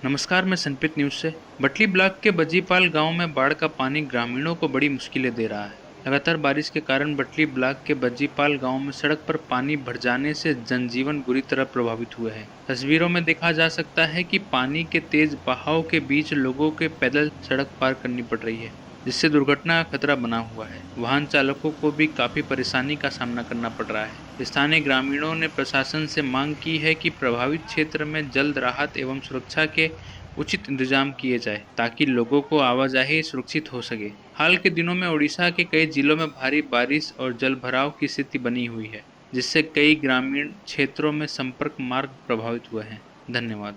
नमस्कार, मैं संपित न्यूज़ से। बटली ब्लॉक के बजीपाल गांव में बाढ़ का पानी ग्रामीणों को बड़ी मुश्किलें दे रहा है। लगातार बारिश के कारण बटली ब्लॉक के बजीपाल गांव में सड़क पर पानी भर जाने से जनजीवन बुरी तरह प्रभावित हुए हैं। तस्वीरों में देखा जा सकता है कि पानी के तेज बहाव के बीच लोगों के पैदल सड़क पार करनी पड़ रही है, जिससे दुर्घटना का खतरा बना हुआ है। वाहन चालकों को भी काफी परेशानी का सामना करना पड़ रहा है। स्थानीय ग्रामीणों ने प्रशासन से मांग की है कि प्रभावित क्षेत्र में जल्द राहत एवं सुरक्षा के उचित इंतजाम किए जाए, ताकि लोगों को आवाजाही सुरक्षित हो सके। हाल के दिनों में ओडिशा के कई जिलों में भारी बारिश और जलभराव की स्थिति बनी हुई है, जिससे कई ग्रामीण क्षेत्रों में संपर्क मार्ग प्रभावित हुए हैं। धन्यवाद।